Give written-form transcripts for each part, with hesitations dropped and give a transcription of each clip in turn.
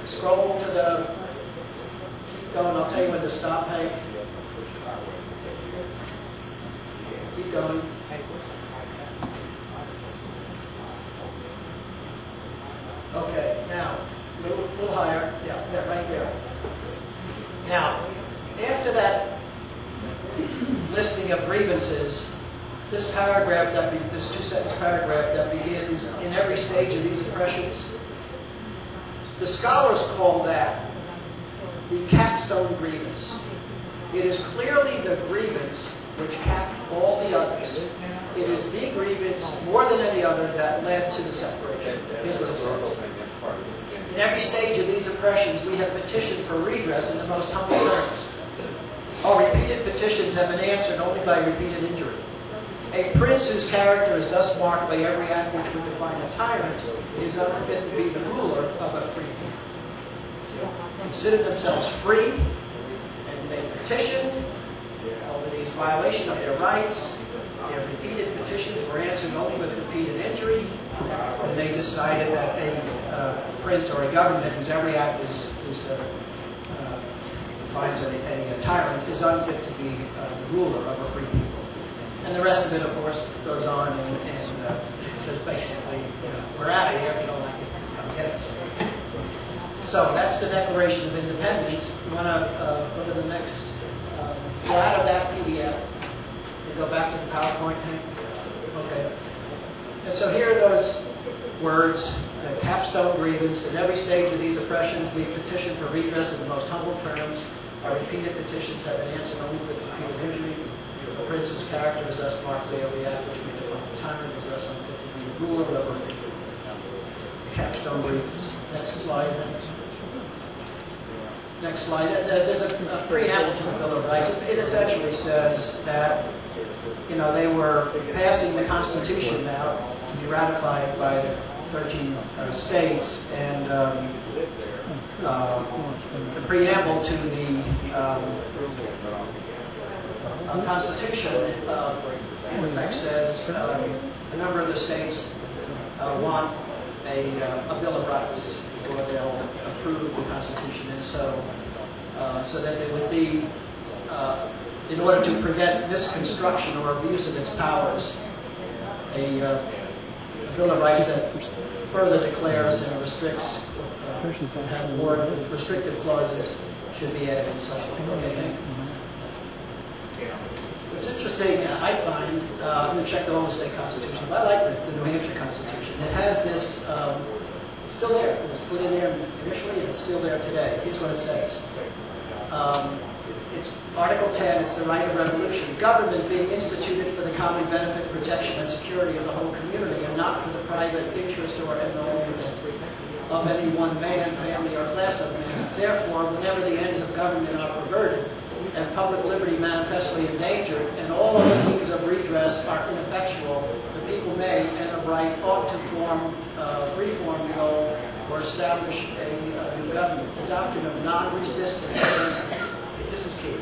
scroll to the, keep going, I'll tell you when to stop, Hank. Keep going. Okay, now, a little higher. Yeah, there, right there. Now, after that listing of grievances, this paragraph, this two-sentence paragraph that begins, in every stage of these oppressions, the scholars call that the capstone grievance. It is clearly the grievance which capped all the others. It is the grievance, more than any other, that led to the separation. Here's what it says. In every stage of these oppressions, we have petitioned for redress in the most humble terms. Our repeated petitions have been answered only by repeated injury. A prince whose character is thus marked by every act which would define a tyrant is unfit to be the ruler of a free people. Consider themselves free, and they petitioned over these violations of their rights. Their repeated petitions were answered only with repeated injury, and they decided that a prince or a government whose every act defines a tyrant is unfit to be the ruler of a free people. And the rest of it, of course, goes on and says basically, we're out of here. If you don't like it, come get us. So that's the Declaration of Independence. You want to go to the next, go out of that PDF and go back to the PowerPoint thing? Okay. And so here are those words, the capstone grievance. In every stage of these oppressions, we petition for redress in the most humble terms. Our repeated petitions have been answered only with repeated injury. The prince's character is thus marked by every act which may define the tyrant is thus unfit to be the ruler of a free people. Capstone grievance. Next slide. Next slide. There's a preamble to the Bill of Rights. It essentially says that they were passing the Constitution now to be ratified by the 13 states, and the preamble to the Constitution in effect says a number of the states want a Bill of Rights before they'll approve the Constitution, and so that there would be, in order to prevent misconstruction or abuse of its powers, a Bill of Rights that further declares and restricts, have more restrictive clauses should be added and so on. What's interesting, I find, I'm going to check all the state constitutions, but I like the New Hampshire Constitution. It has this, it's still there. It was put in there initially, and it's still there today. Here's what it says. It's Article 10, it's the right of revolution. Government being instituted for the common benefit, protection, and security of the whole community, and not for the private interest or emolument of any one man, family, or class of men. Therefore, whenever the ends of government are perverted, and public liberty manifestly endangered, and all other means of redress are ineffectual, the people may, and of right, ought to reform the old, or establish a new government. The doctrine of non-resistance against, this is key,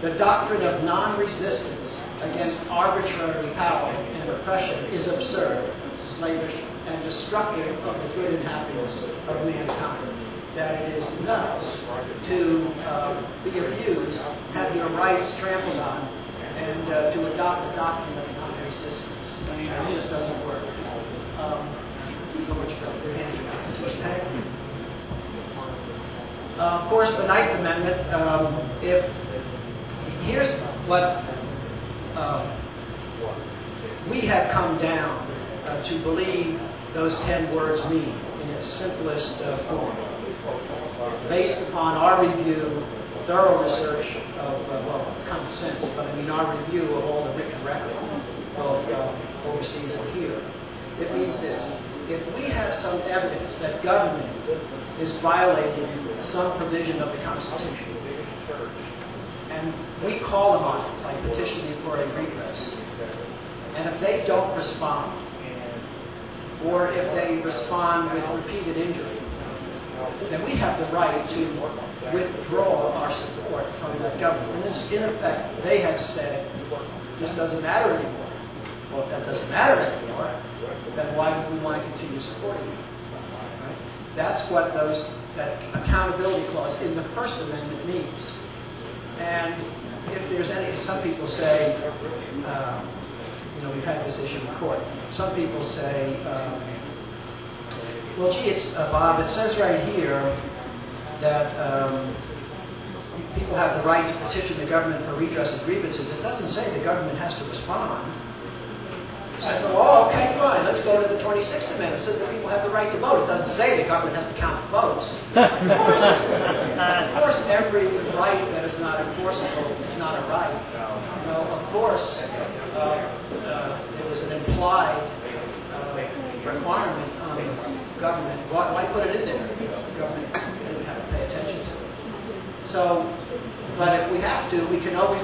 the doctrine of non-resistance against arbitrary power and oppression is absurd, slavish, and destructive of the good and happiness of mankind. That it is nuts to be abused, have your rights trampled on, and to adopt the doctrine of non-resistance. It just doesn't work. So much about the New Hampshire Constitution. Of course, the Ninth Amendment, here's what we have come down to believe those 10 words mean in its simplest form, based upon our review, thorough research of, well, it's common sense, but I mean our review of all the written record, both overseas and here. It means this: if we have some evidence that government is violating some provision of the Constitution, and we call them on it by petitioning for a redress, and if they don't respond, or if they respond with repeated injury, then we have the right to withdraw our support from that government. And in effect, they have said, this doesn't matter anymore. Well, if that doesn't matter anymore, then why would we want to continue supporting you? Right? That's what that accountability clause in the First Amendment means. And if there's any, some people say, we've had this issue in court. Some people say, well, gee, Bob, it says right here that people have the right to petition the government for redress of grievances. It doesn't say the government has to respond. So I go, oh, okay, fine. Let's go to the 26th Amendment. It says that people have the right to vote. It doesn't say the government has to count the votes. Of course, every right that is not enforceable is not a right. Of course, there was an implied requirement on the government. Why put it in there? The government didn't have to pay attention to it. So, but if we have to, we can always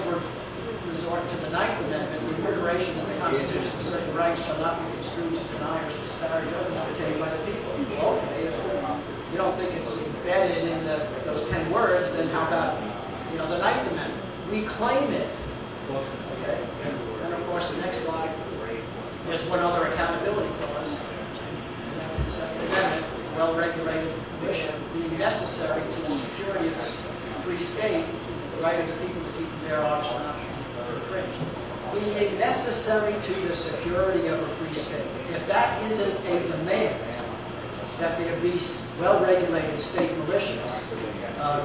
resort to the Ninth Amendment, the reiteration of the Constitution of certain rights shall not be construed to deny or disparage others obtained by the people. Okay, if you don't think it's embedded in those 10 words, then how about the Ninth Amendment? We claim it. Okay, and of course the next slide. There's one other accountability clause, and that's the Second Amendment. Well-regulated commission being necessary to the security of the free state, the right of the people to keep their laws shall not be infringed. Being necessary to the security of a free state. If that isn't a demand that there be well-regulated state militias,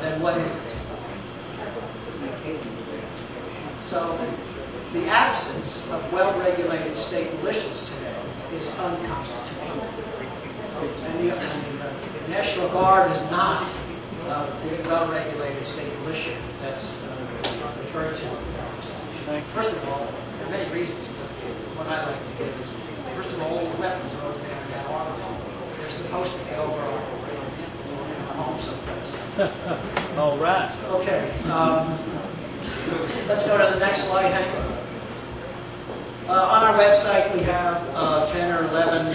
then what is it? So the absence of well-regulated state militias today is unconstitutional. And the National Guard is not the well-regulated state militia that's referred to in the Constitution. First of all, there are many reasons, but what I like to give is, first of all, all the weapons are over there in that armor. They're supposed to be over our home someplace. All right. Okay. Let's go to the next slide, Hank. On our website, we have 10 or 11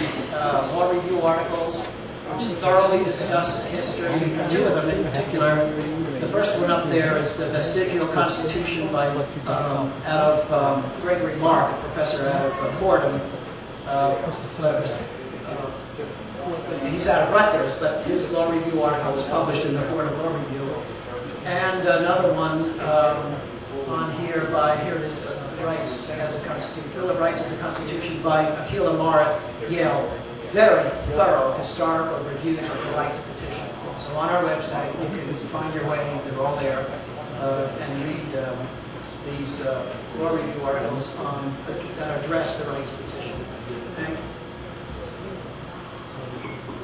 law review articles which thoroughly discuss the history. Two of them in particular. The first one up there is the Vestigial Constitution by out of Gregory Mark, a professor out of Fordham. He's out of Rutgers, but his law review article was published in the Fordham Law Review. And another one on here by, here it is, Rights as a Constitution, Bill of Rights as a Constitution by Akil Amar at Yale. Very thorough historical reviews of the right to petition. So on our website, you can find your way, they're all there, and read these law review articles that address the right to petition. Thank you.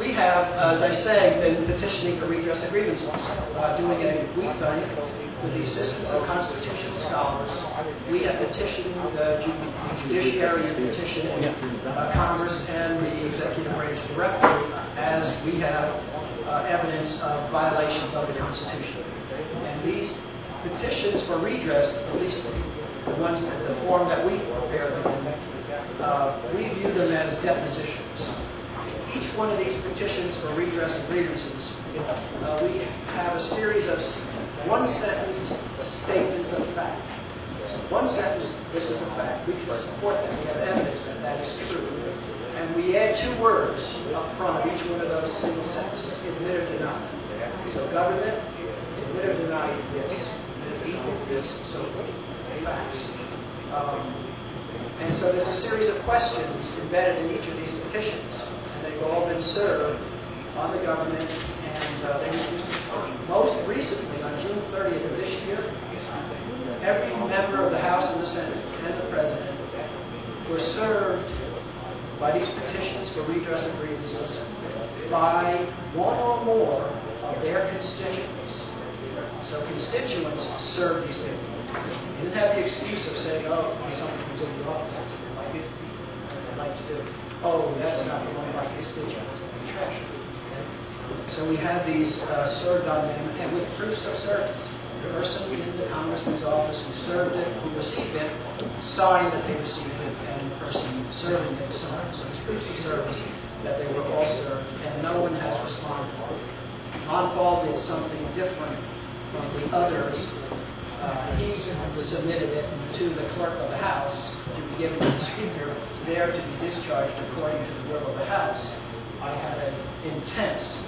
We have, as I say, been petitioning for redress of grievances, doing it, we think, with the assistance of constitutional scholars. We have petitioned the judiciary and petitioned Congress and the executive branch directly, as we have evidence of violations of the Constitution. And these petitions for redress, at least the ones that the form that we prepare them in, we view them as depositions. Each one of these petitions for redress of grievances, we have a series of one-sentence statements of fact. So one sentence, this is a fact. We can support that. We have evidence that that is true. And we add two words up front of each one of those single sentences, admit or deny. So government, admit or deny this, equal this, so facts. And so there's a series of questions embedded in each of these petitions. They've all been served on the government, and they refused to respond. Most recently, on June 30th of this year, every member of the House and the Senate and the President were served by these petitions for redress of grievances by one or more of their constituents. So constituents served these people. They didn't have the excuse of saying, oh, someone who's in the office, as they like to do. Oh, that's not from one of my constituents. Trash. Okay? So we had these served on them, and with proofs of service. The person in the congressman's office who served it, who received it, signed that they received it, and the person serving it signed. So it's proofs of service that they were all served, and no one has responded. Ron Paul did something different from the others. He submitted it to the clerk of the House to be given to the Speaker. It's there to be discharged according to the will of the House. I had an intense